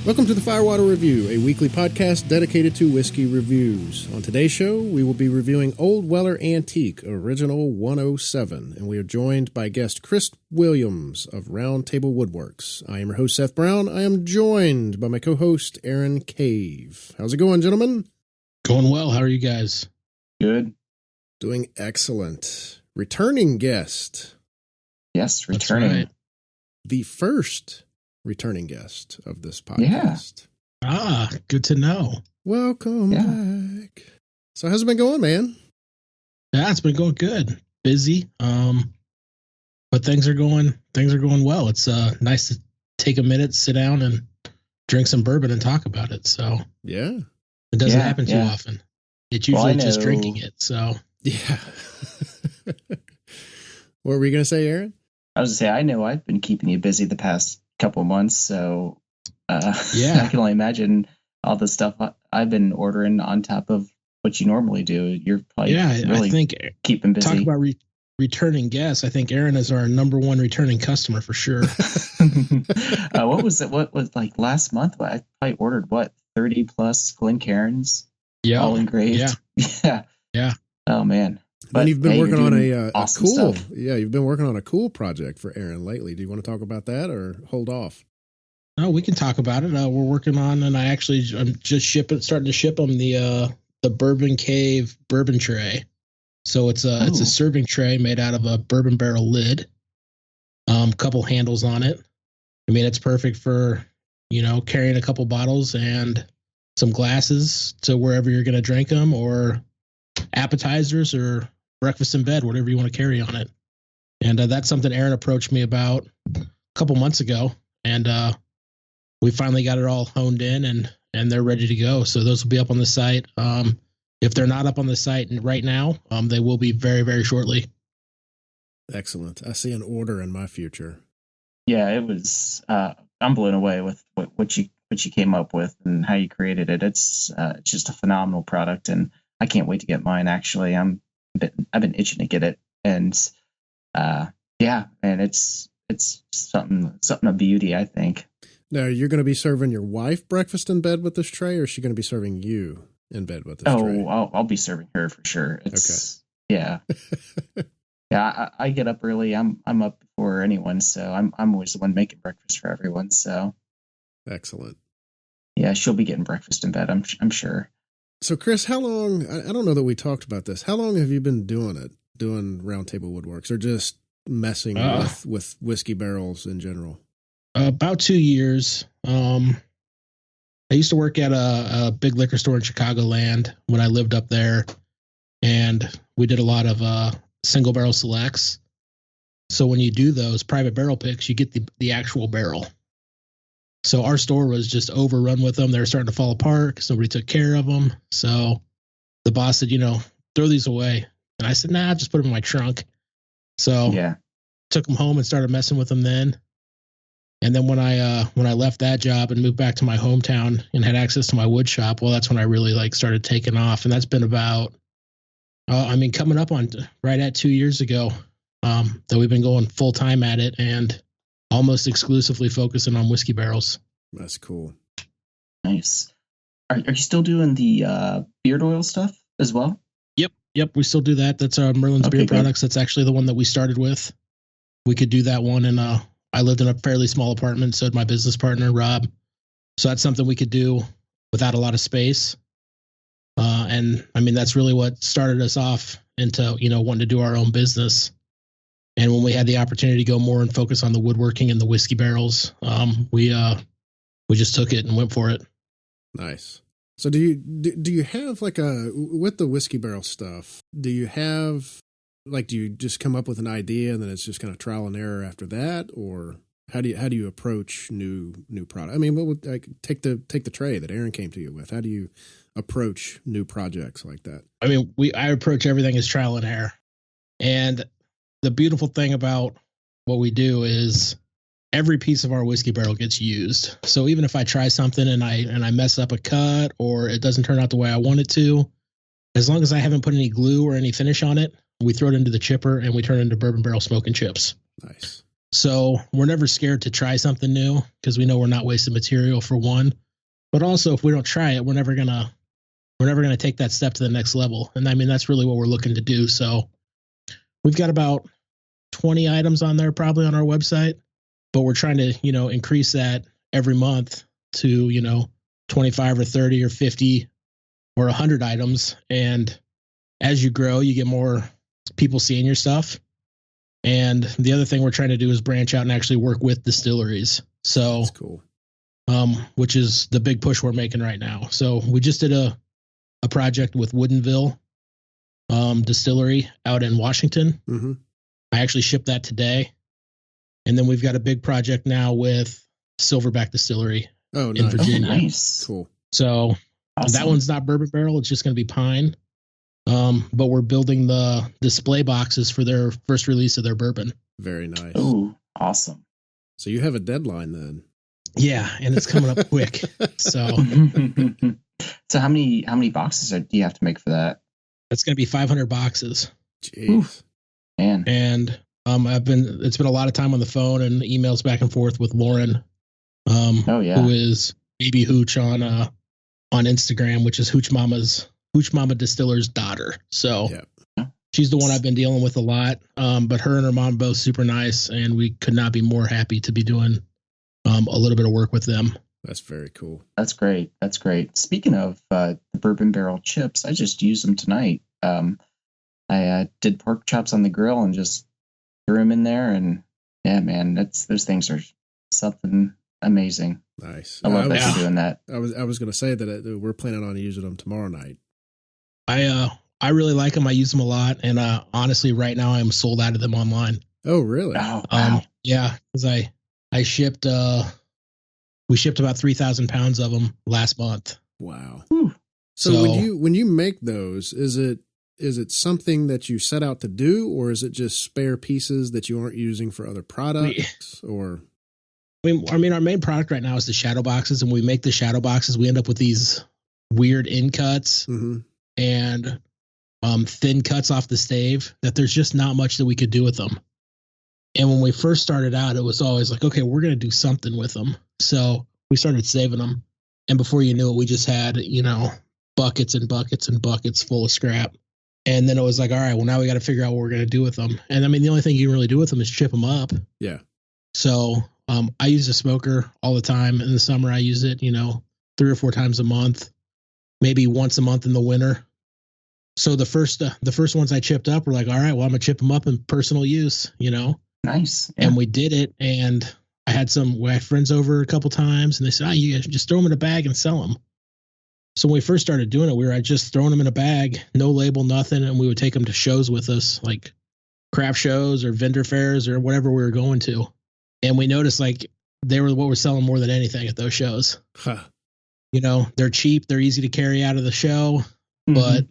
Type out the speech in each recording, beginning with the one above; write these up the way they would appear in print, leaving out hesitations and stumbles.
Welcome to the Firewater Review, a weekly podcast dedicated to whiskey reviews. On today's show, we will be reviewing Old Weller Antique Original 107, and we are joined by guest Chris Williams of Roundtable Woodworks. I am your host, Seth Brown. I am joined by my co-host, Aaron Cave. How's it going, gentlemen? Going well. How are you guys? Good. Doing excellent. Returning guest. Yes, returning. That's right. The first returning guest of this podcast. Ah, good to know. Welcome back. So how's it been going, man? Yeah, it's been going good. Busy. But things are going well. It's nice to take a minute, sit down and drink some bourbon and talk about it. So yeah. It doesn't happen too often. It's usually just drinking it. So yeah. What were you going to say, Aaron? I was going to say, I know I've been keeping you busy the past couple months, so I can only imagine all the stuff I've been ordering on top of what you normally do. You're probably really I think keeping busy. Talk about returning guests. I think Aaron is our number one returning customer for sure. What was it? What was like last month? I probably ordered 30 plus Glencairns, all engraved. Yeah. Oh man. But you've been working on a cool, stuff. You've been working on a cool project for Aaron lately. Do you want to talk about that or hold off? No, we can talk about it. We're working on, and I'm just starting to ship them the Bourbon Cave bourbon tray. So it's a serving tray made out of a bourbon barrel lid. Couple handles on it. I mean, it's perfect for carrying a couple bottles and some glasses to wherever you're going to drink them, or appetizers, or breakfast in bed, whatever you want to carry on it. And that's something Aaron approached me about a couple months ago, and we finally got it all honed in, and they're ready to go. So those will be up on the site. If they're not up on the site right now, they will be very, very shortly. Excellent. I see an order in my future. Yeah, it was. I'm blown away with what you came up with and how you created it. It's just a phenomenal product, and I can't wait to get mine. Actually, I've been itching to get it, and and it's something of beauty, I think. Now, you're going to be serving your wife breakfast in bed with this tray, or is she going to be serving you in bed with this tray? I'll be serving her for sure. It's okay. Yeah. I get up early. I'm up before anyone, so I'm always the one making breakfast for everyone. So excellent. Yeah, she'll be getting breakfast in bed, I'm sure. So, Chris, how long, I don't know that we talked about this. How long have you been doing Roundtable Woodworks, or just messing with whiskey barrels in general? About 2 years. I used to work at a big liquor store in Chicagoland when I lived up there, and we did a lot of single barrel selects. So when you do those private barrel picks, you get the actual barrel. So our store was just overrun with them. They were starting to fall apart because nobody took care of them. So the boss said, throw these away. And I said, nah, just put them in my trunk. So took them home and started messing with them then. And then when I left that job and moved back to my hometown and had access to my wood shop, well, that's when I really started taking off. And that's been about, coming up on right at 2 years ago that we've been going full time at it and almost exclusively focusing on whiskey barrels. That's cool. Nice. Are you still doing the beard oil stuff as well? Yep. We still do that. That's our Merlin's Beer Products. That's actually the one that we started with. We could do that one. And I lived in a fairly small apartment. So did my business partner, Rob. So that's something we could do without a lot of space. And that's really what started us off into, wanting to do our own business. And when we had the opportunity to go more and focus on the woodworking and the whiskey barrels, we just took it and went for it. Nice. So do you have with the whiskey barrel stuff, do you have do you just come up with an idea and then it's just kind of trial and error after that? Or how do you approach new product? What would take the tray that Aaron came to you with? How do you approach new projects like that? I approach everything as trial and error. And the beautiful thing about what we do is every piece of our whiskey barrel gets used. So even if I try something and I mess up a cut or it doesn't turn out the way I want it to, as long as I haven't put any glue or any finish on it, we throw it into the chipper and we turn it into bourbon barrel smoking chips. Nice. So we're never scared to try something new because we know we're not wasting material for one. But also, if we don't try it, we're never gonna take that step to the next level. And I mean, that's really what we're looking to do. So we've got about 20 items on there probably on our website, but we're trying to, increase that every month to, 25 or 30 or 50 or 100 items. And as you grow, you get more people seeing your stuff. And the other thing we're trying to do is branch out and actually work with distilleries. So That's cool. Which is the big push we're making right now. So we just did a project with Woodinville Distillery out in Washington. Mm-hmm. I actually shipped that today. And then we've got a big project now with Silverback Distillery in Virginia. Oh, nice. Cool. So Awesome. that one's not bourbon barrel. It's just going to be pine. But we're building the display boxes for their first release of their bourbon. Very nice. Ooh, awesome. So you have a deadline then. Yeah, and it's coming up quick. So So how many boxes do you have to make for that? that's going to be 500 boxes. Jeez. Man. And it's been a lot of time on the phone and emails back and forth with Lauren, who is Baby Hooch on Instagram, which is Hooch Mama Distiller's daughter. So she's the one I've been dealing with a lot. But her and her mom both super nice, and we could not be more happy to be doing a little bit of work with them. That's very cool. That's great. That's great. Speaking of the bourbon barrel chips, I just used them tonight. I did pork chops on the grill and just threw them in there, and yeah, man, those things are something amazing. Nice. I love that you're doing that. I was going to say that we're planning on using them tomorrow night. I really like them. I use them a lot, and honestly, right now I'm sold out of them online. Oh, really? Oh, wow. Yeah, because I shipped. We shipped about 3,000 pounds of them last month. Wow. Whew. So when you make those, is it something that you set out to do, or is it just spare pieces that you aren't using for other products? I mean, our main product right now is the shadow boxes, and when we make the shadow boxes, we end up with these weird in cuts and thin cuts off the stave that there's just not much that we could do with them. And when we first started out, it was always like, okay, we're going to do something with them. So we started saving them. And before you knew it, we just had, buckets and buckets and buckets full of scrap. And then it was like, all right, well, now we got to figure out what we're going to do with them. And I mean, the only thing you can really do with them is chip them up. Yeah. So I use a smoker all the time. In the summer, I use it, 3 or 4 times a month, maybe once a month in the winter. So the first ones I chipped up were like, all right, well, I'm going to chip them up in personal use, Nice. Yeah. And we did it. And I had friends over a couple times, and they said, you guys just throw them in a bag and sell them. So when we first started doing it, we were just throwing them in a bag, no label, nothing. And we would take them to shows with us, like craft shows or vendor fairs or whatever we were going to. And we noticed they were what we're selling more than anything at those shows. Huh. They're cheap. They're easy to carry out of the show, but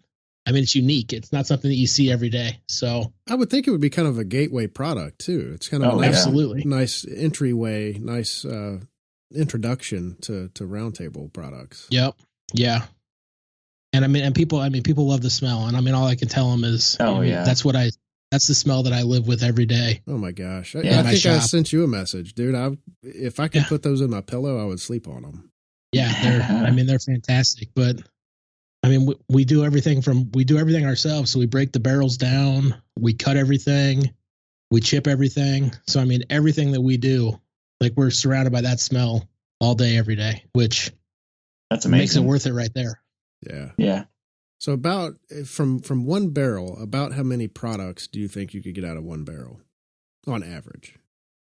I mean, it's unique. It's not something that you see every day. So I would think it would be kind of a gateway product too. It's kind of absolutely nice entryway, nice introduction to roundtable products. Yep. Yeah. And people love the smell. And I mean, all I can tell them is, that's the smell that I live with every day. Oh my gosh. I think I sent you a message, dude. If I could put those in my pillow, I would sleep on them. Yeah. They're fantastic, but I mean, we do everything ourselves. So we break the barrels down, we cut everything, we chip everything. So, I mean, everything that we do, we're surrounded by that smell all day, every day, which that's amazing. Makes it worth it right there. Yeah. Yeah. So about from one barrel, about how many products do you think you could get out of one barrel on average?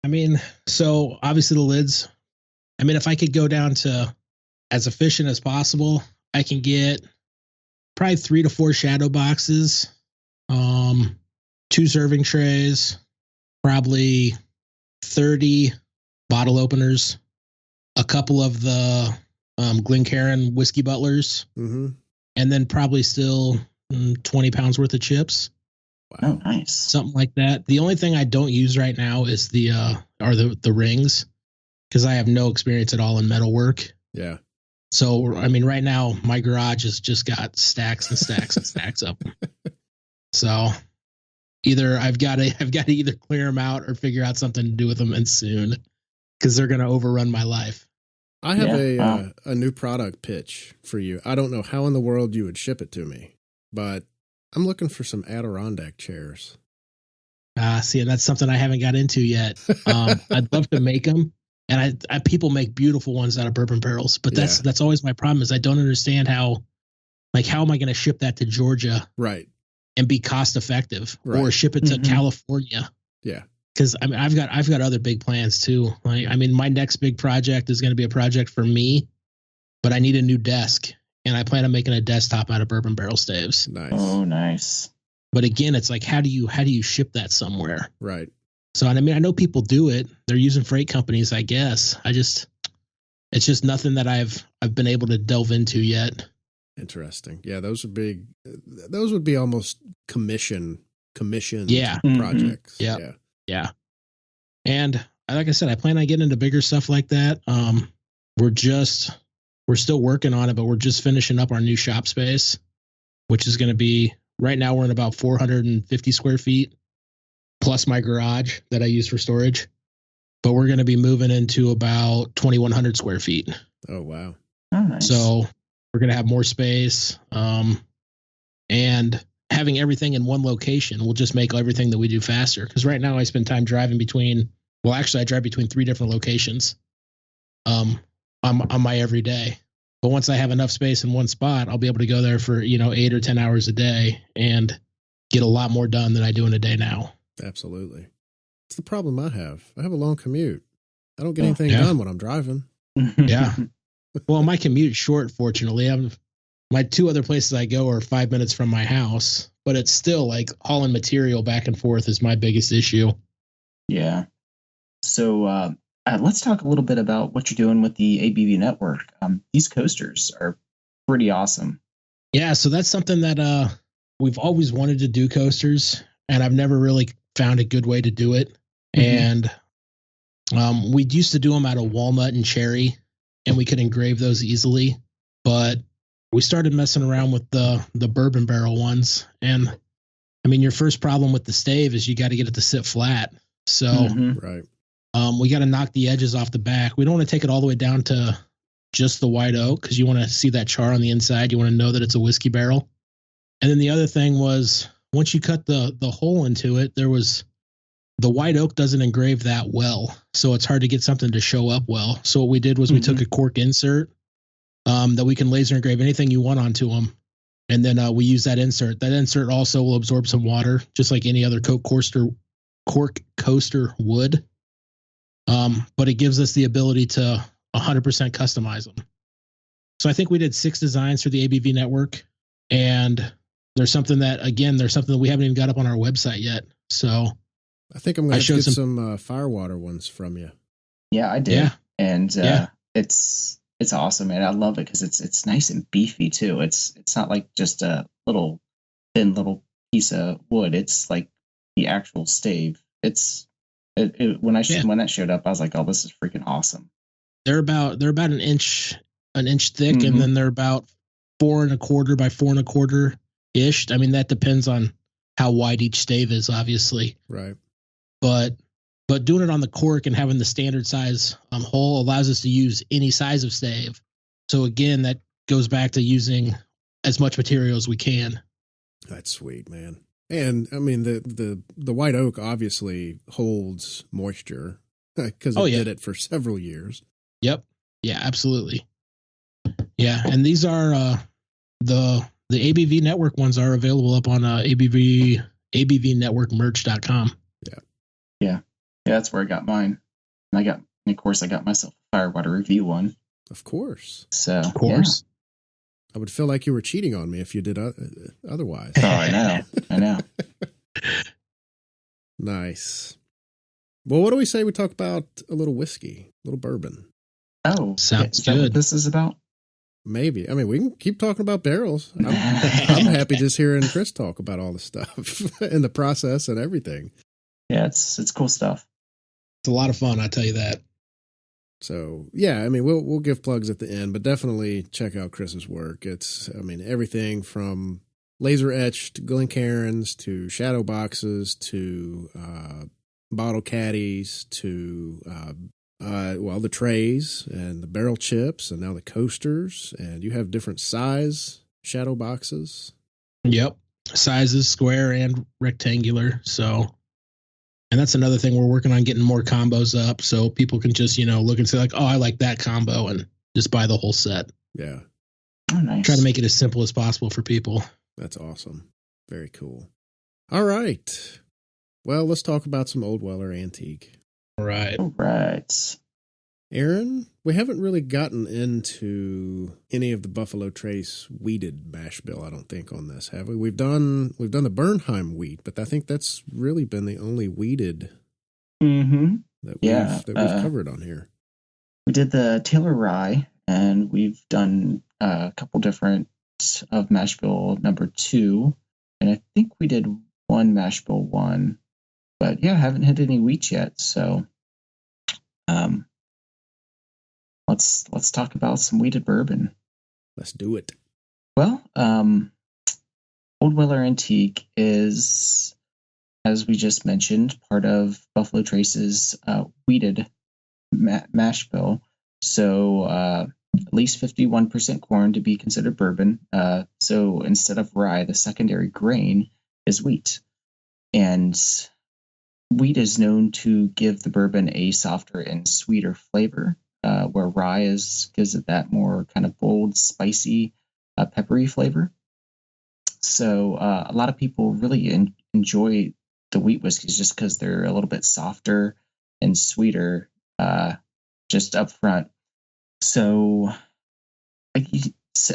I mean, so obviously the lids, I mean, if I could go down to as efficient as possible, I can get probably 3 to 4 shadow boxes, 2 serving trays, probably 30 bottle openers, a couple of the Glencairn whiskey butlers, and then probably still 20 pounds worth of chips. Wow, nice. Something like that. The only thing I don't use right now is the rings, because I have no experience at all in metalwork. Yeah. So, I mean, right now my garage has just got stacks and stacks and stacks of them. So, either I've got to either clear them out or figure out something to do with them, and soon, because they're going to overrun my life. I have a new product pitch for you. I don't know how in the world you would ship it to me, but I'm looking for some Adirondack chairs. See, and that's something I haven't got into yet. I'd love to make them, and I people make beautiful ones out of bourbon barrels, but that's always my problem is I don't understand how am I going to ship that to Georgia, right, and be cost effective, right, or ship it to California, yeah. Because I mean, I've got other big plans too. Like, I mean, my next big project is going to be a project for me, but I need a new desk, and I plan on making a desktop out of bourbon barrel staves. Nice. Oh, nice. But again, it's like, how do you ship that somewhere? Right. So, I mean, I know people do it. They're using freight companies, I guess. it's just nothing that I've been able to delve into yet. Interesting. Yeah, those would be almost commission projects. Mm-hmm. Yeah. And like I said, I plan on getting into bigger stuff like that. We're still working on it, but we're just finishing up our new shop space, which is going to be, right now we're in about 450 square feet plus my garage that I use for storage. But we're going to be moving into about 2,100 square feet. Oh, wow. Oh, nice. So we're going to have more space. And having everything in one location will just make everything that we do faster. Because right now I spend time driving I drive between 3 different locations on my everyday. But once I have enough space in one spot, I'll be able to go there for 8 or 10 hours a day and get a lot more done than I do in a day now. Absolutely. It's the problem I have. I have a long commute. I don't get anything done when I'm driving. Yeah. Well, my commute's short, fortunately. My 2 other places I go are 5 minutes from my house, but it's still like hauling material back and forth is my biggest issue. Yeah. So let's talk a little bit about what you're doing with the ABV network. These coasters are pretty awesome. Yeah. So that's something that we've always wanted to do, coasters, and I've never really found a good way to do it. Mm-hmm. And we used to do them out of walnut and cherry, and we could engrave those easily. But we started messing around with the bourbon barrel ones. And I mean, your first problem with the stave is you got to get it to sit flat. So right. We got to knock the edges off the back. We don't want to take it all the way down to just the white oak, because you want to see that char on the inside. You want to know that it's a whiskey barrel. And then the other thing was, once you cut the hole into it, the white oak doesn't engrave that well. So it's hard to get something to show up well. So what we did was we took a cork insert that we can laser engrave anything you want onto them. And then we use that insert. That insert also will absorb some water, just like any other cork coaster would. But it gives us the ability to 100% customize them. So I think we did 6 designs for the ABV network. And there's something that we haven't even got up on our website yet. So I think I'm going to get some Firewater ones from you. Yeah, I did. Yeah. And it's awesome, man. I love it because it's nice and beefy too. It's not like just a thin little piece of wood. It's like the actual stave. When that showed up, I was like, oh, this is freaking awesome. They're about an inch thick, and then they're about 4 1/4 by 4 1/4 ish. I mean, that depends on how wide each stave is, obviously. Right. But doing it on the cork and having the standard size hole allows us to use any size of stave. So again, that goes back to using as much material as we can. That's sweet, man. And I mean, the white oak obviously holds moisture because it did it for several years. Yep. Yeah, absolutely. Yeah. And these are the ABV network ones are available up on ABVnetworkmerch.com. Yeah, that's where I got mine. And of course, I got myself a Firewater Review one. Of course. So, of course. Yeah. I would feel like you were cheating on me if you did otherwise. Oh, I know. Nice. Well, what do we say we talk about a little whiskey, a little bourbon? Oh, sounds good. Is that what this is about? Maybe. I mean, we can keep talking about barrels. I'm happy just hearing Chris talk about all the stuff and the process and everything. Yeah, it's cool stuff. It's a lot of fun, I tell you that. So yeah, I mean, we'll give plugs at the end, but definitely check out Chris's work. It's, I mean, everything from laser etched Glencairns to shadow boxes to bottle caddies to the trays and the barrel chips and now the coasters, and you have different size shadow boxes. Yep, sizes square and rectangular. So, and that's another thing, we're working on getting more combos up so people can just look and say like, oh, I like that combo, and just buy the whole set. Yeah. Oh, nice. Try to make it as simple as possible for people. That's awesome. Very cool. All right. Well, let's talk about some Old Weller Antique. All right. Aaron, we haven't really gotten into any of the Buffalo Trace wheated mash bill, I don't think, on this, have we? We've done the Bernheim wheat, but I think that's really been the only wheated that we've covered on here. We did the Taylor Rye, and we've done a couple different of mash bill number 2, and I think we did one mash bill 1, but yeah, haven't hit any wheat yet. So, let's talk about some wheated bourbon. Let's do it. Well, Old Weller Antique is, as we just mentioned, part of Buffalo Trace's wheated mash bill. So at least 51% corn to be considered bourbon. So instead of rye, the secondary grain is wheat. And wheat is known to give the bourbon a softer and sweeter flavor, where rye gives it that more kind of bold, spicy, peppery flavor. So a lot of people really enjoy the wheat whiskeys just because they're a little bit softer and sweeter just up front. So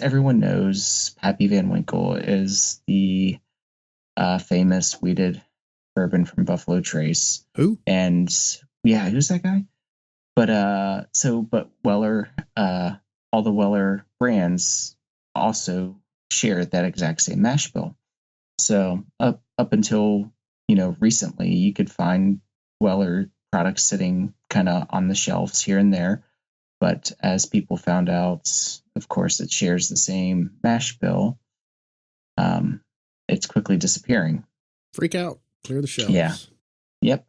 everyone knows Pappy Van Winkle is the famous wheated bourbon from Buffalo Trace. Who? And yeah, who's that guy? But Weller, all the Weller brands also share that exact same mash bill. So up until recently, you could find Weller products sitting kind of on the shelves here and there. But as people found out, of course, it shares the same mash bill. It's quickly disappearing. Freak out. Clear the shelves. Yeah. Yep.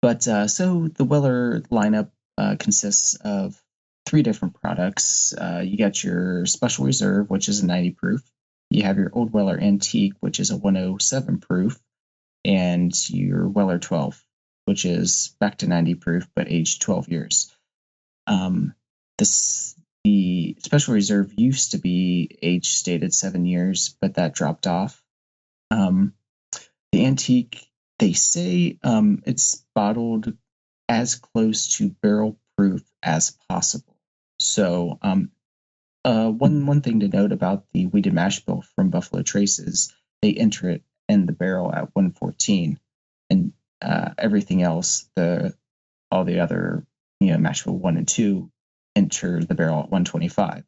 But so the Weller lineup consists of 3 different products. You got your Special Reserve, which is a 90 proof. You have your Old Weller Antique, which is a 107 proof. And your Weller 12, which is back to 90 proof, but aged 12 years. The Special Reserve used to be age stated 7 years, but that dropped off. The Antique, they say it's bottled as close to barrel proof as possible. So one thing to note about the wheated mash bill from Buffalo Trace is they enter it in the barrel at 114, and everything else, all the other mash bill 1 and 2 enter the barrel at 125.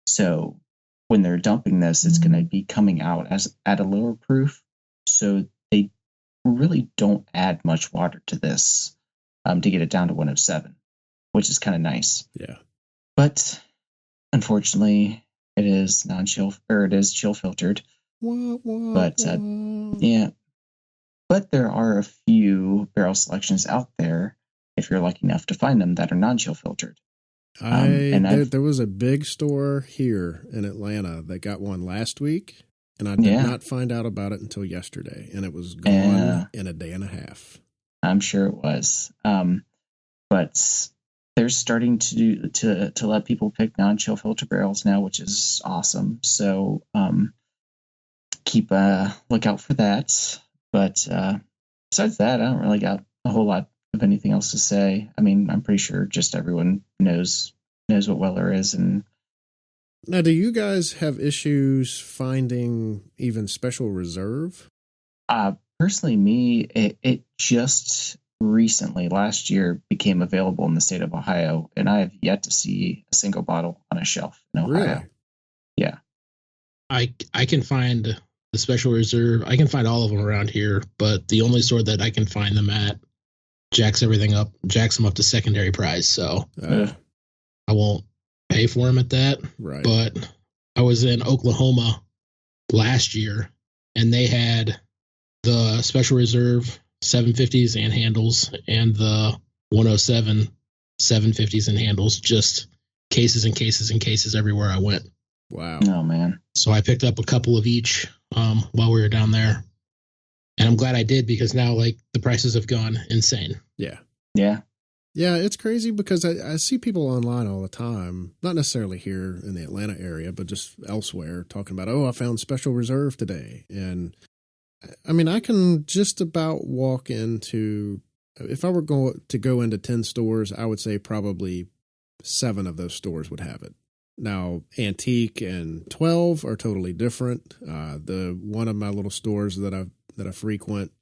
So when they're dumping this, it's going to be coming out at a lower proof. So they really don't add much water to this to get it down to 107, which is kind of nice. Yeah. But unfortunately, it is non-chill, or it is chill filtered. But yeah. But there are a few barrel selections out there, if you're lucky enough to find them, that are non-chill filtered. There was a big store here in Atlanta that got one last week, and I did not find out about it until yesterday, and it was gone in a day and a half. I'm sure it was. But they're starting to let people pick non-chill filter barrels now, which is awesome. So keep a lookout for that. But besides that, I don't really got a whole lot of anything else to say. I mean, I'm pretty sure just everyone knows what Weller is. And now, do you guys have issues finding even Special Reserve? Personally, me, it just recently, last year, became available in the state of Ohio, and I have yet to see a single bottle on a shelf in Ohio. Really? Yeah. I can find the Special Reserve. I can find all of them around here, but the only store that I can find them at jacks them up to secondary price. So I won't pay for them at that. Right. But I was in Oklahoma last year, and they had the Special Reserve 750s and handles and the 107 750s and handles, just cases and cases and cases everywhere I went. Wow. Oh, man. So I picked up a couple of each while we were down there. And I'm glad I did, because now, like, the prices have gone insane. Yeah. Yeah. Yeah, it's crazy because I see people online all the time, not necessarily here in the Atlanta area, but just elsewhere, talking about, oh, I found Special Reserve today. And I mean, I can just about walk into, if I were going to go into 10 stores, I would say probably 7 of those stores would have it. Now, Antique and 12 are totally different. The one of my little stores that I frequent,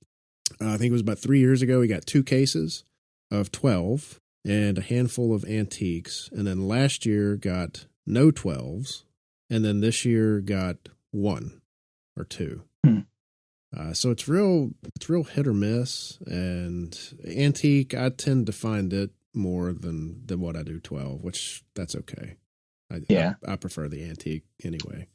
I think it was about 3 years ago, we got 2 cases of 12 and a handful of antiques. And then last year got no 12s. And then this year got 1 or 2. So it's real hit or miss. And antique, I tend to find it more than what I do 12, which that's okay. I prefer the antique anyway.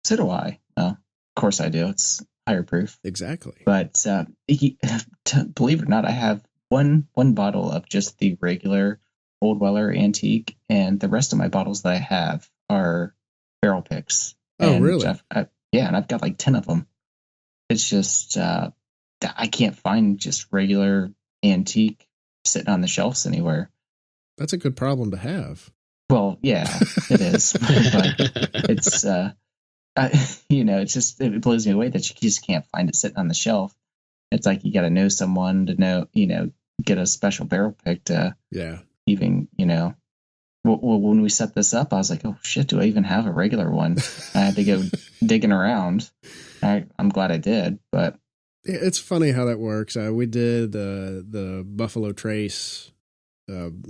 So do I. Of course I do. It's higher proof. Exactly. But believe it or not, I have one bottle of just the regular Old Weller antique, and the rest of my bottles that I have are barrel picks. Oh, really? And I've got like 10 of them. It's just I can't find just regular antique sitting on the shelves anywhere. That's a good problem to have. Well, yeah, it is. But it's it blows me away that you just can't find it sitting on the shelf. It's like you got to know someone to know, get a special barrel pick to even, when we set this up, I was like, oh shit, do I even have a regular one? I had to go digging around. I'm glad I did, but it's funny how that works. We did the Buffalo Trace,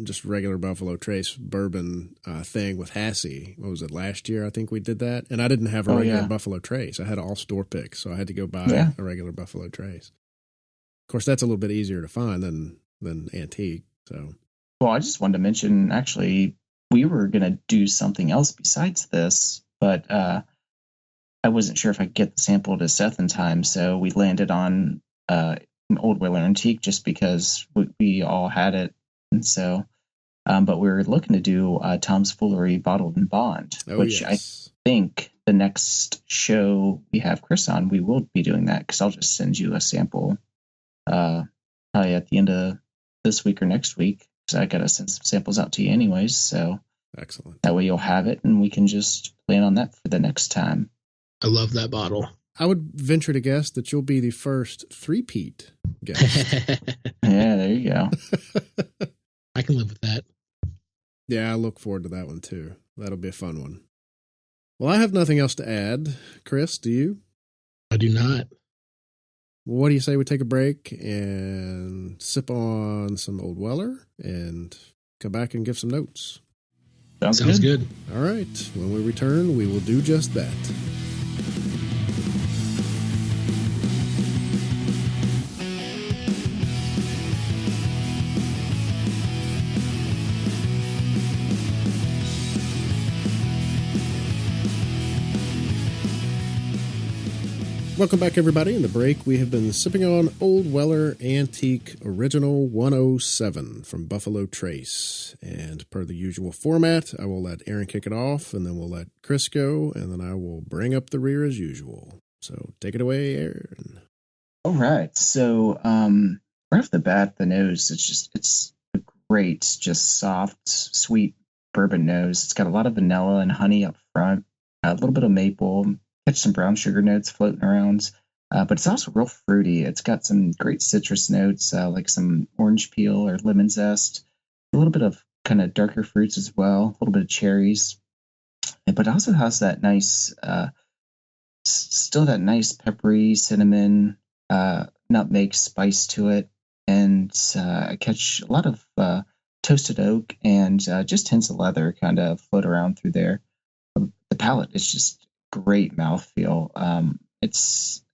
just regular Buffalo Trace bourbon thing with Hassie. What was it, last year? I think we did that, and I didn't have a regular Buffalo Trace. I had all store picks, so I had to go buy a regular Buffalo Trace. Of course, that's a little bit easier to find than antique. So, well, I just wanted to mention, actually, we were going to do something else besides this, but I wasn't sure if I could get the sample to Seth in time, so we landed on an Old Weller antique just because we all had it, and so. But we were looking to do Tom's Foolery Bottled in Bond, which I think the next show we have Chris on, we will be doing that, because I'll just send you a sample probably at the end of this week or next week, because I got to send some samples out to you anyways. So excellent. That way you'll have it, and we can just plan on that for the next time. I love that bottle. I would venture to guess that you'll be the first three-peat guest. Yeah, there you go. I can live with that. Yeah, I look forward to that one too. That'll be a fun one. Well, I have nothing else to add. Chris, do you? I do not. Well, what do you say we take a break and sip on some Old Weller and come back and give some notes? Sounds good. All right. When we return, we will do just that. Welcome back, everybody. In the break, we have been sipping on Old Weller Antique Original 107 from Buffalo Trace. And per the usual format, I will let Aaron kick it off, and then we'll let Chris go, and then I will bring up the rear as usual. So take it away, Aaron. All right. So right off the bat, the nose, it's a great, just soft, sweet bourbon nose. It's got a lot of vanilla and honey up front, a little bit of maple, catch some brown sugar notes floating around, but it's also real fruity. It's got some great citrus notes, like some orange peel or lemon zest, a little bit of kind of darker fruits as well, a little bit of cherries, but it also has that nice, still that nice peppery cinnamon, nutmeg spice to it, and I catch a lot of toasted oak and just hints of leather kind of float around through there. The palate is just great mouthfeel. It's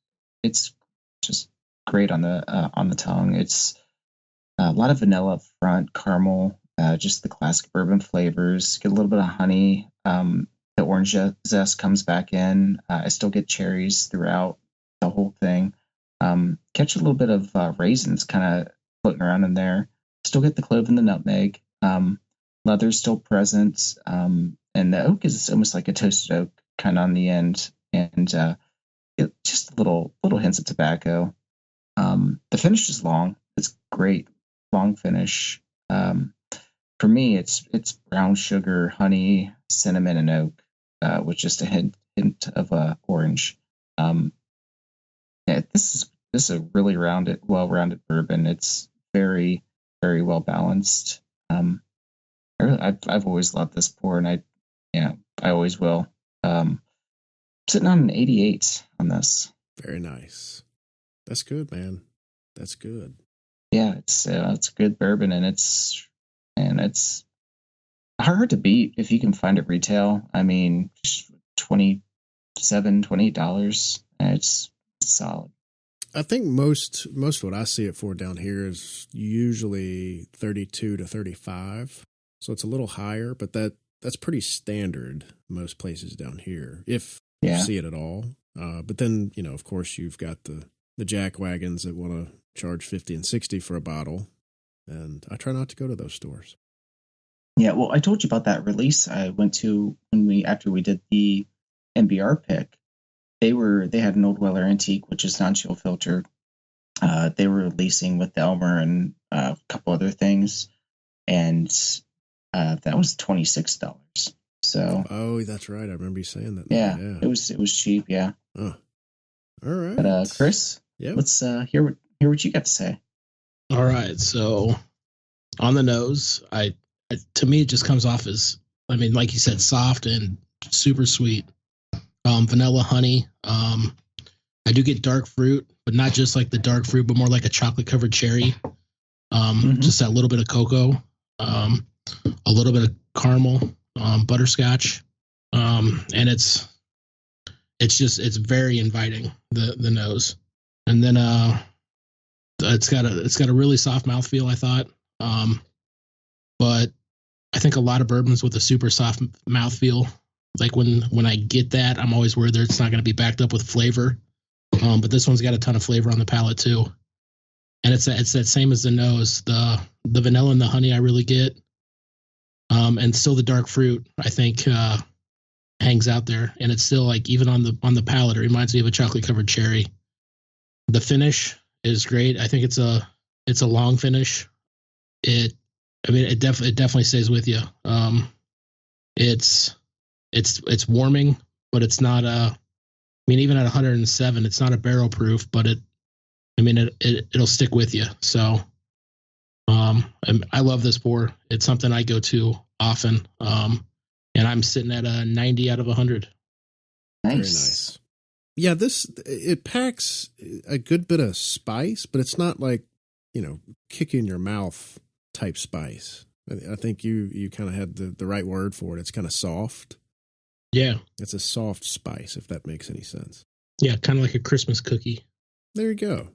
just great on the tongue. It's a lot of vanilla up front, caramel, just the classic bourbon flavors. Get a little bit of honey. The orange zest comes back in. I still get cherries throughout. the whole thing. Catch a little bit of raisins kind of floating around in there. Still get the clove and the nutmeg. Leather's still present. And the oak is almost like a toasted oak kind of on the end. And just little hints of tobacco. The finish is long. It's great, long finish. For me, it's brown sugar, honey, cinnamon, and oak, with just a hint of orange. Yeah, this is a really well-rounded bourbon. It's very, very well balanced. I've always loved this pour, and I always will. Sitting on an 88 on this. Very nice. That's good, man. That's good. Yeah, it's a good bourbon, and it's hard to beat if you can find it retail. I mean, $28. It's solid. I think most what I see it for down here is usually 32 to 35. So it's a little higher, but that's pretty standard most places down here, if you see it at all. But then, of course, you've got the jack wagons that want to charge 50 and 60 for a bottle. And I try not to go to those stores. Yeah, well, I told you about that release I went to after we did the NBR pick. They had an Old Weller Antique, which is non-chill filter. They were releasing with the Elmer and a couple other things, and that was $26. So that's right. I remember you saying that. Yeah. It was cheap. Yeah. Oh. All right. But Chris, let's hear what you got to say. All right. So on the nose, to me it just comes off as, I mean, like you said, soft and super sweet. Vanilla, honey. I do get dark fruit, but not just like the dark fruit, but more like a chocolate covered cherry. Just that little bit of cocoa, a little bit of caramel, butterscotch, and it's very inviting, the nose, and then it's got a really soft mouthfeel, I thought, but I think a lot of bourbons with a super soft mouthfeel, like when I get that, I'm always worried that it's not going to be backed up with flavor. But this one's got a ton of flavor on the palate too, and it's that same as the nose. The vanilla and the honey I really get, and still the dark fruit I think hangs out there, and it's still like even on the palate, it reminds me of a chocolate covered cherry. The finish is great. I think it's a long finish. It definitely stays with you. It's warming, but it's not even at 107, it's not a barrel proof, but it'll stick with you. So, I love this pour. It's something I go to often. And I'm sitting at a 90 out of 100. Nice. Very nice. Yeah, it packs a good bit of spice, but it's not like, kick in your mouth type spice. I think you kind of had the right word for it. It's kind of soft. Yeah. It's a soft spice, if that makes any sense. Yeah, kind of like a Christmas cookie. There you go.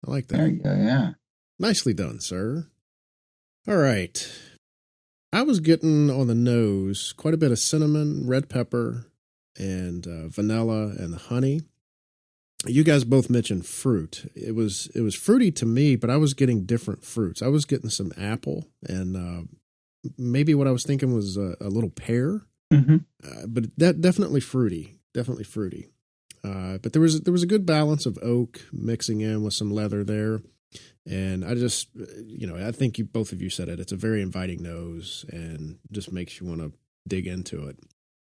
I like that. There you go, yeah. Nicely done, sir. All right. I was getting on the nose quite a bit of cinnamon, red pepper, and vanilla and the honey. You guys both mentioned fruit. It was fruity to me, but I was getting different fruits. I was getting some apple, and maybe what I was thinking was a little pear. Mm-hmm. But that definitely fruity. But there was a good balance of oak mixing in with some leather there. And I just, I think both of you said it. It's a very inviting nose and just makes you want to dig into it.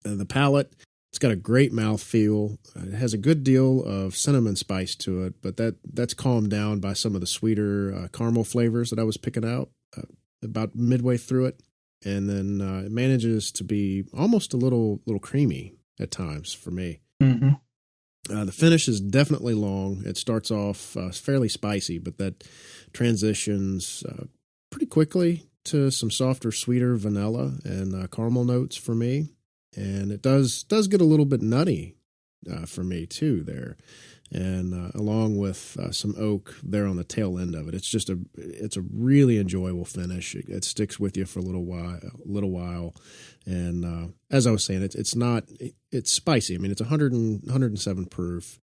And the palate, it's got a great mouthfeel. It has a good deal of cinnamon spice to it, but that's calmed down by some of the sweeter caramel flavors that I was picking out about midway through it. And then it manages to be almost a little creamy at times for me. Mm-hmm. The finish is definitely long. It starts off fairly spicy, but that transitions pretty quickly to some softer, sweeter vanilla and caramel notes for me. And it does get a little bit nutty for me too there. And along with some oak there on the tail end of it. It's a really enjoyable finish. It sticks with you for a little while. And as I was saying, it's spicy. I mean, it's 107 proof.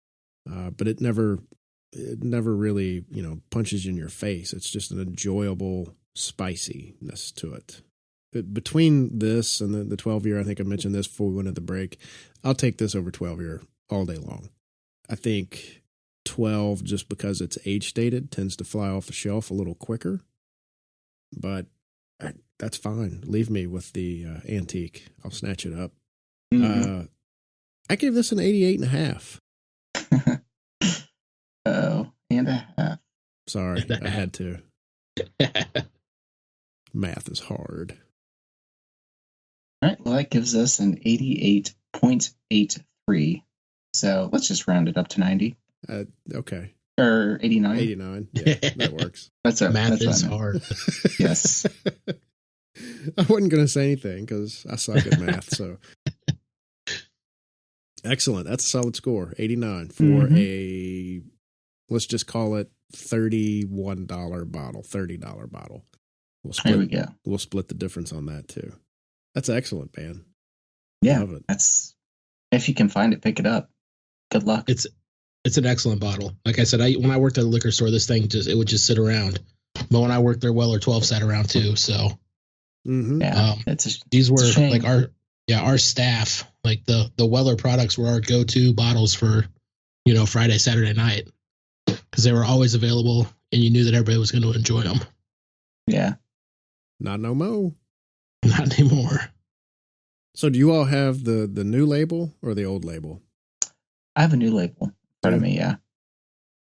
but it never really, punches you in your face. It's just an enjoyable spiciness to it. But between this and the 12-year, I think I mentioned this before we went at the break, I'll take this over 12-year all day long. I think 12, just because it's age stated, tends to fly off the shelf a little quicker. But that's fine. Leave me with the antique. I'll snatch it up. Mm-hmm. I gave this an 88.5. Oh, and a half. Sorry, I had to. Math is hard. All right, well, that gives us an 88.83. So let's just round it up to 90. Okay. Or 89. 89. Yeah, that works. Math is hard. Yes. I wasn't going to say anything because I suck at math. So excellent. That's a solid score. 89 for a, let's just call it $31 bottle, $30 bottle. There we go. We'll split the difference on that too. That's excellent, man. Yeah. Love it. That's, if you can find it, pick it up. Good luck. It's an excellent bottle. Like I said, when I worked at a liquor store, this thing it would just sit around. But when I worked there, Weller 12 sat around too. So yeah, these were like our staff, like the Weller products were our go-to bottles for, Friday, Saturday night, because they were always available and you knew that everybody was going to enjoy them. Yeah. Not no more. Not anymore. So do you all have the new label or the old label? I have a new label in front of me, yeah.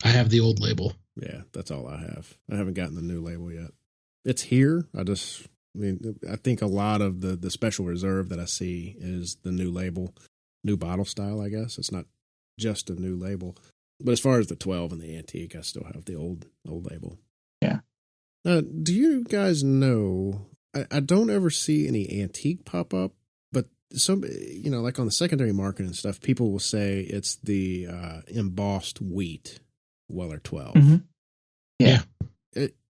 I have the old label. Yeah, that's all I have. I haven't gotten the new label yet. It's here. I think a lot of the special reserve that I see is the new label, new bottle style, I guess. It's not just a new label. But as far as the 12 and the antique, I still have the old label. Yeah. Do you guys know, I don't ever see any antique pop up, but some, like on the secondary market and stuff, people will say it's the embossed wheat Weller 12. Mm-hmm. Yeah.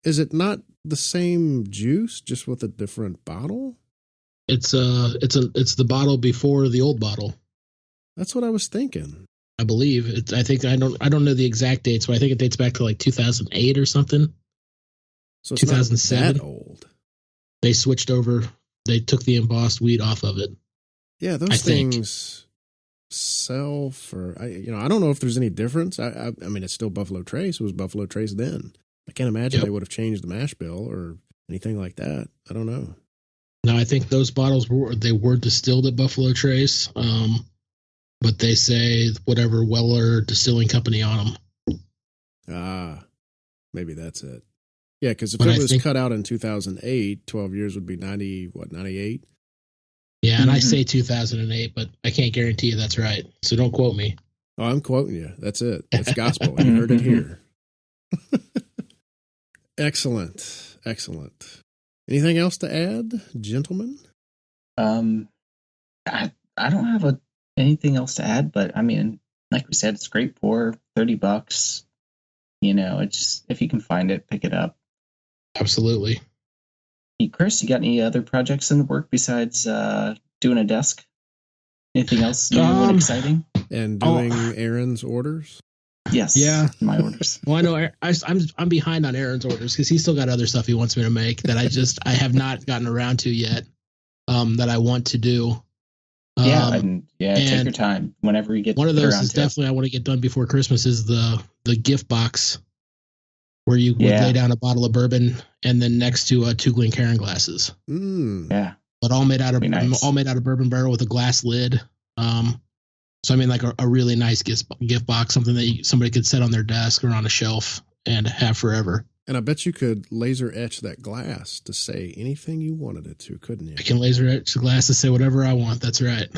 Is it not the same juice, just with a different bottle? It's the bottle before the old bottle. That's what I was thinking. I believe it's. I don't know the exact dates, but I think it dates back to like 2008 or something. So it's 2007. Not that old. They switched over. They took the embossed wheat off of it. Yeah, those things sell for. I don't know if there's any difference. I mean, it's still Buffalo Trace. It was Buffalo Trace then. I can't imagine they would have changed the mash bill or anything like that. I don't know. No, I think those bottles were distilled at Buffalo Trace, but they say whatever Weller Distilling Company on them. Ah, maybe that's it. Yeah, because if it was cut out in 2008, 12 years would be 98? Yeah, and I say 2008, but I can't guarantee you that's right. So don't quote me. Oh, I'm quoting you. That's it. It's gospel. You heard it here. Excellent. Anything else to add, gentlemen? I don't have anything else to add, but I mean, like we said, it's great pour, $30. It's just, if you can find it, pick it up. Absolutely. Hey, Chris, you got any other projects in the work besides doing a desk? Anything else new and exciting? And doing Aaron's orders? Yes. Yeah. My orders. Well, I know I'm behind on Aaron's orders because he's still got other stuff he wants me to make that I have not gotten around to yet. That I want to do. Take your time whenever you get. One of those is definitely I want to get done before Christmas. Is the gift box where you would lay down a bottle of bourbon and then next to 2 Glencairn glasses. Yeah, but all made out of bourbon barrel with a glass lid. So I mean, like a really nice gift box, something that somebody could set on their desk or on a shelf and have forever. And I bet you could laser etch that glass to say anything you wanted it to, couldn't you? I can laser etch the glass to say whatever I want. That's right.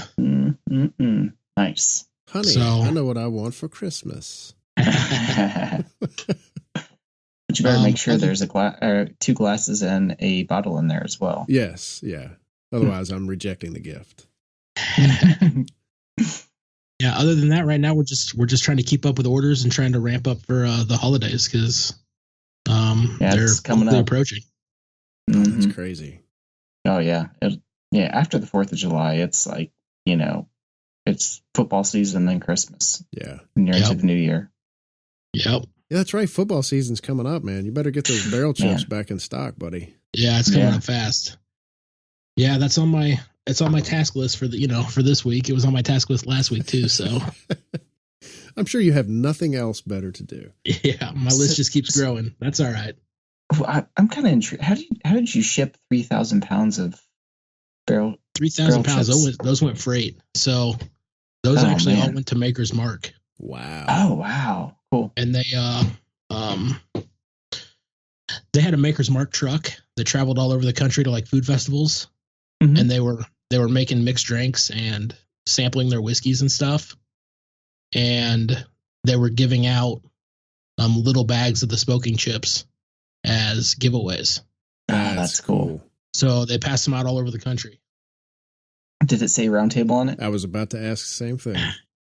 Nice. Honey, I know what I want for Christmas. But you better make sure there's 2 glasses and a bottle in there as well. Yes, yeah. Otherwise, I'm rejecting the gift. Yeah. Other than that, right now we're just trying to keep up with orders and trying to ramp up for the holidays because they're coming up, approaching. Mm-hmm. That's crazy. Oh yeah, after the 4th of July, it's like it's football season, then Christmas. Yeah. And you're into the new year. Yep. Yeah, that's right. Football season's coming up, man. You better get those barrel chips back in stock, buddy. Yeah, it's coming up fast. Yeah, it's on my task list for for this week. It was on my task list last week too, so I'm sure you have nothing else better to do. Yeah, my list just keeps growing. That's all right. I'm kind of intrigued. How did you ship 3,000 pounds of barrel? 3,000 pounds. Those went freight. So those all went to Maker's Mark. Wow. Oh wow. Cool. And they had a Maker's Mark truck that traveled all over the country to like food festivals, and they were making mixed drinks and sampling their whiskeys and stuff, and they were giving out little bags of the smoking chips as giveaways. That's cool. So they passed them out all over the country. Did it say Roundtable on it? I was about to ask the same thing.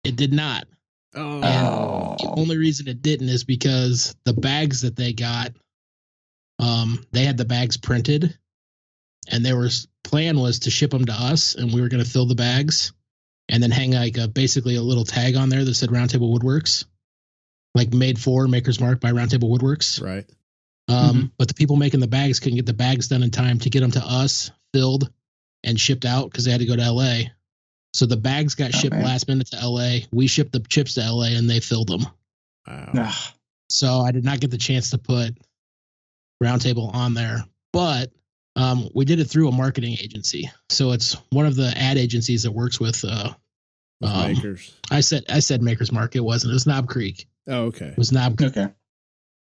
It did not. Oh. And the only reason it didn't is because the bags that they got, they had the bags printed, and their plan was to ship them to us, and we were going to fill the bags and then hang like basically a little tag on there that said Roundtable Woodworks, like made for Maker's Mark by Roundtable Woodworks. Right. But the people making the bags couldn't get the bags done in time to get them to us, filled and shipped out because they had to go to LA. So the bags got shipped last minute to LA. We shipped the chips to LA and they filled them. Wow. So I did not get the chance to put Roundtable on there, but we did it through a marketing agency. So it's one of the ad agencies that works with Makers. I said Maker's Mark. It wasn't. It was Knob Creek. Oh, okay. It was Knob Creek. Okay.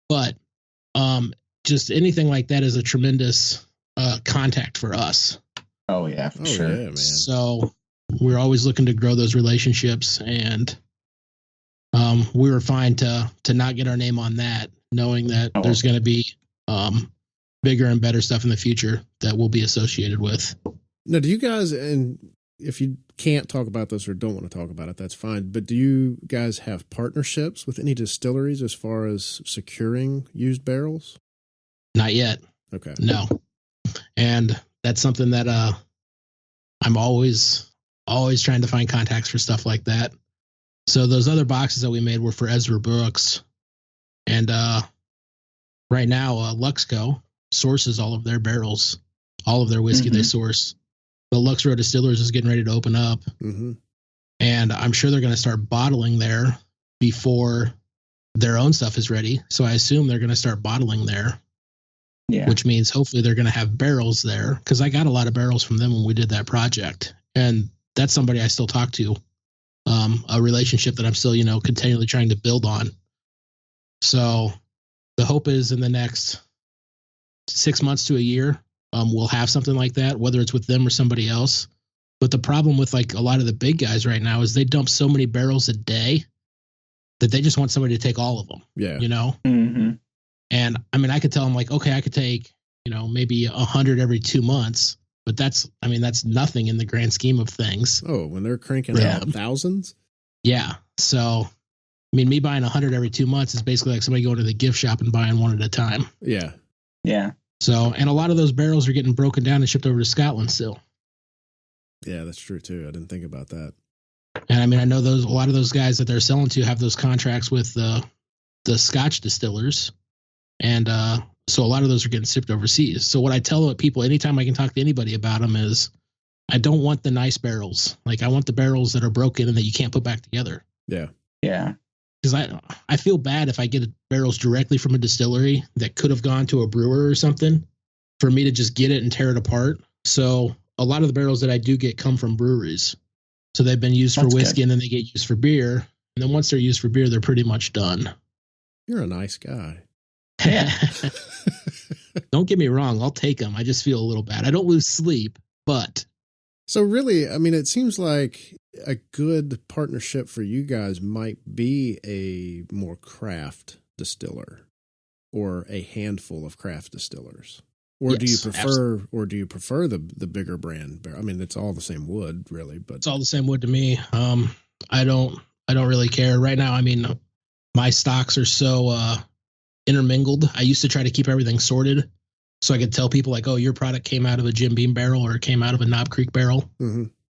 But just anything like that is a tremendous contact for us. Oh yeah, for sure. Yeah, man. So we're always looking to grow those relationships, and we were fine to not get our name on that, knowing that there's going to be bigger and better stuff in the future that we'll be associated with. Now, do you guys, and if you can't talk about this or don't want to talk about it, that's fine, but do you guys have partnerships with any distilleries as far as securing used barrels? Not yet. Okay. No. And that's something that I'm always trying to find contacts for stuff like that. So those other boxes that we made were for Ezra Brooks. And right now, Luxco sources all of their barrels, all of their whiskey they source. The Lux Row Distillers is getting ready to open up. And I'm sure they're going to start bottling there before their own stuff is ready. So I assume they're going to start bottling there. Yeah. Which means hopefully they're going to have barrels there, because I got a lot of barrels from them when we did that project. And that's somebody I still talk to, a relationship that I'm still, continually trying to build on. So the hope is in the next 6 months to a year, we'll have something like that, whether it's with them or somebody else. But the problem with like a lot of the big guys right now is they dump so many barrels a day that they just want somebody to take all of them. Yeah. And I mean, I could tell them like, okay, I could take, maybe 100 every 2 months, but that's nothing in the grand scheme of things. Oh, when they're cranking out thousands? Yeah. So, I mean, me buying 100 every 2 months is basically like somebody going to the gift shop and buying one at a time. Yeah. Yeah. So, and a lot of those barrels are getting broken down and shipped over to Scotland still. Yeah, that's true too. I didn't think about that. And I mean, I know a lot of those guys that they're selling to have those contracts with the Scotch distillers. And so a lot of those are getting shipped overseas. So what I tell people anytime I can talk to anybody about them is I don't want the nice barrels. Like I want the barrels that are broken and that you can't put back together. Yeah. Yeah. Because I feel bad if I get barrels directly from a distillery that could have gone to a brewer or something for me to just get it and tear it apart. So a lot of the barrels that I do get come from breweries. So they've been used for whiskey and then they get used for beer. And then once they're used for beer, they're pretty much done. You're a nice guy. Yeah. Don't get me wrong. I'll take them. I just feel a little bad. I don't lose sleep, but. So really, I mean, it seems like a good partnership for you guys might be a more craft distiller or a handful of craft distillers. Or do you prefer the bigger brand? I mean, it's all the same wood really, but it's all the same wood to me. I don't really care right now. I mean, my stocks are so, intermingled. I used to try to keep everything sorted so I could tell people like, oh, your product came out of a Jim Beam barrel or it came out of a Knob Creek barrel.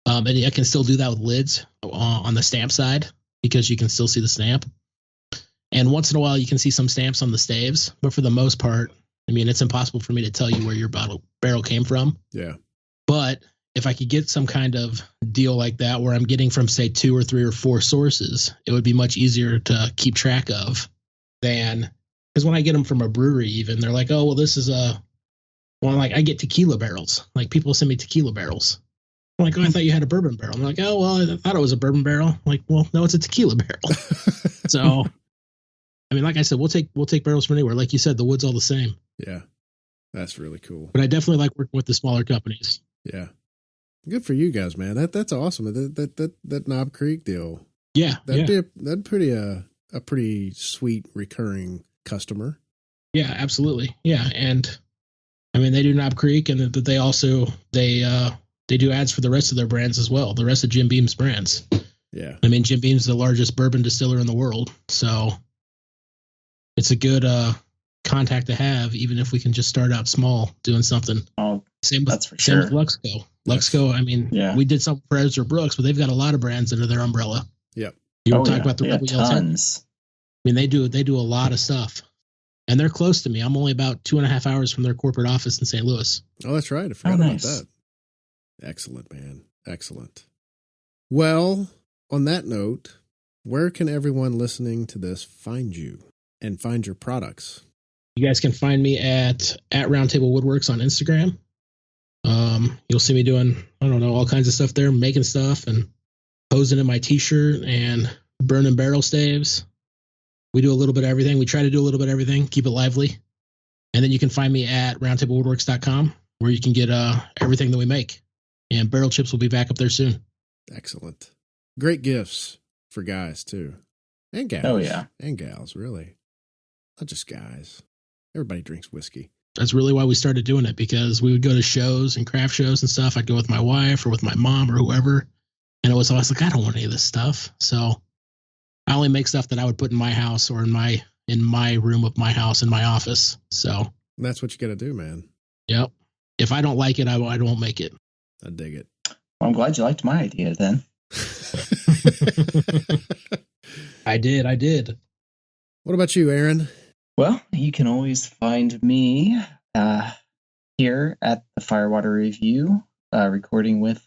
And I can still do that with lids on the stamp side because you can still see the stamp. And once in a while, you can see some stamps on the staves. But for the most part, I mean, it's impossible for me to tell you where your barrel came from. Yeah. But if I could get some kind of deal like that where I'm getting from, say, 2 or 3 or 4 sources, it would be much easier to keep track of than, because when I get them from a brewery, even, they're like, oh, well, this is I get tequila barrels. Like, people send me tequila barrels. I'm like, oh, I thought you had a bourbon barrel. I'm like, oh, well, I thought it was a bourbon barrel. I'm like, well, no, it's a tequila barrel. So, I mean, like I said, we'll take barrels from anywhere. Like you said, the wood's all the same. Yeah. That's really cool. But I definitely like working with the smaller companies. Yeah. Good for you guys, man. That's awesome. That Knob Creek deal. Yeah. That'd be a pretty sweet recurring customer. Yeah, absolutely. Yeah. And I mean, they do Knob Creek, and they also, they do ads for the rest of their brands as well. The rest of Jim Beam's brands. Yeah. I mean, Jim Beam's the largest bourbon distiller in the world. So it's a good contact to have, even if we can just start out small doing something. Oh, same that's for with sure. Luxco. Luxco, I mean, we did something for Ezra Brooks, but they've got a lot of brands under their umbrella. Yep. You want to talk about the Rebel Yell tons. I mean, they do a lot of stuff. And they're close to me. I'm only about 2.5 hours from their corporate office in St. Louis. Oh, that's right. I forgot about that. Excellent, man. Excellent. Well, on that note, where can everyone listening to this find you and find your products? You guys can find me at Roundtable Woodworks on Instagram. You'll see me doing, I don't know, all kinds of stuff there, making stuff and posing in my t-shirt and burning barrel staves. We do a little bit of everything. We try to do a little bit of everything, keep it lively. And then you can find me at roundtablewoodworks.com, where you can get everything that we make. And barrel chips will be back up there soon. Excellent. Great gifts for guys, too. And gals. Oh, yeah. And gals, really. Not just guys. Everybody drinks whiskey. That's really why we started doing it, because we would go to shows and craft shows and stuff. I'd go with my wife or with my mom or whoever. And it was always like, I don't want any of this stuff. So I only make stuff that I would put in my house or in my room of my house, in my office. So that's what you got to do, man. Yep. If I don't like it, I won't make it. I dig it. Well, I'm glad you liked my idea then. I did. What about you, Aaron? Well, you can always find me here at the Firewater Review, recording with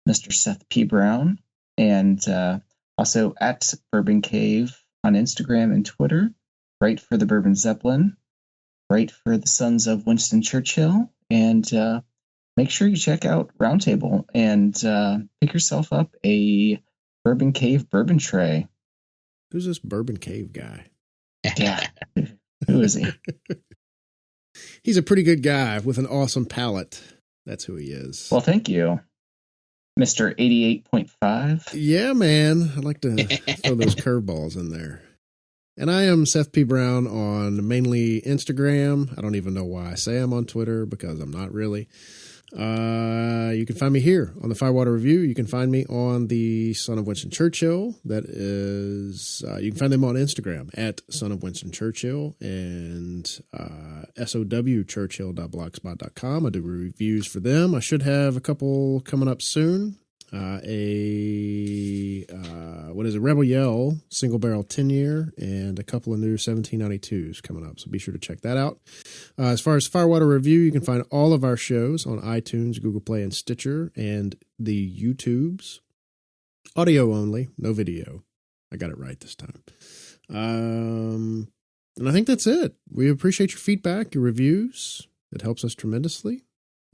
Mr. Seth P. Brown, and also at Bourbon Cave on Instagram and Twitter. Write for the Bourbon Zeppelin. Write for the Sons of Winston Churchill. And make sure you check out Roundtable and pick yourself up a Bourbon Cave bourbon tray. Who's this Bourbon Cave guy? Yeah. Who is he? He's a pretty good guy with an awesome palate. That's who he is. Well, thank you, Mr. 88.5. Yeah, man. I like to throw those curveballs in there. And I am Seth P. Brown on mainly Instagram. I don't even know why I say I'm on Twitter, because I'm not really. You can find me here on the Firewater Review. You can find me on the Son of Winston Churchill. That is, you can find them on Instagram at Son of Winston Churchill and sowchurchill.blogspot.com. I do reviews for them. I should have a couple coming up soon. Rebel Yell single barrel 10-year and a couple of new 1792s coming up. So be sure to check that out. As far as Firewater Review, you can find all of our shows on iTunes, Google Play, and Stitcher, and the YouTubes. Audio only, no video. I got it right this time. And I think that's it. We appreciate your feedback, your reviews. It helps us tremendously.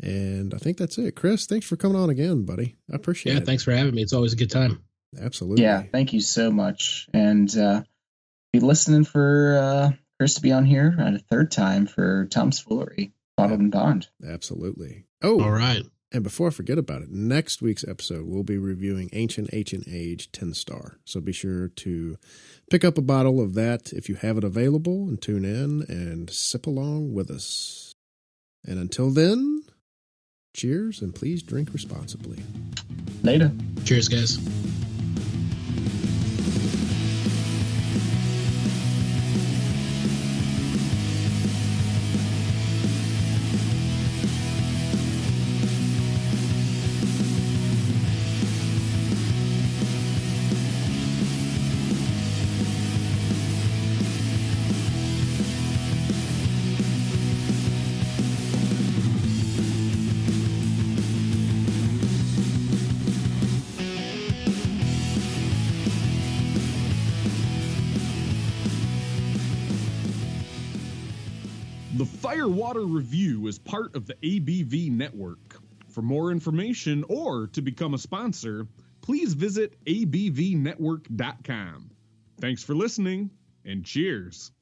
And I think that's it. Chris, thanks for coming on again, buddy. I appreciate it. Yeah, thanks for having me. It's always a good time. Absolutely. Yeah, thank you so much. And be listening for Chris to be on here at a third time for Tom's Foolery, Bottled and Bond. Absolutely. Oh, all right. And before I forget about it, next week's episode, we'll be reviewing Ancient Age 10 Star. So be sure to pick up a bottle of that if you have it available and tune in and sip along with us. And until then, cheers, and please drink responsibly. Later. Cheers, guys. The Firewater Review is part of the ABV network. For more information or to become a sponsor, please visit abvnetwork.com. Thanks for listening, and cheers.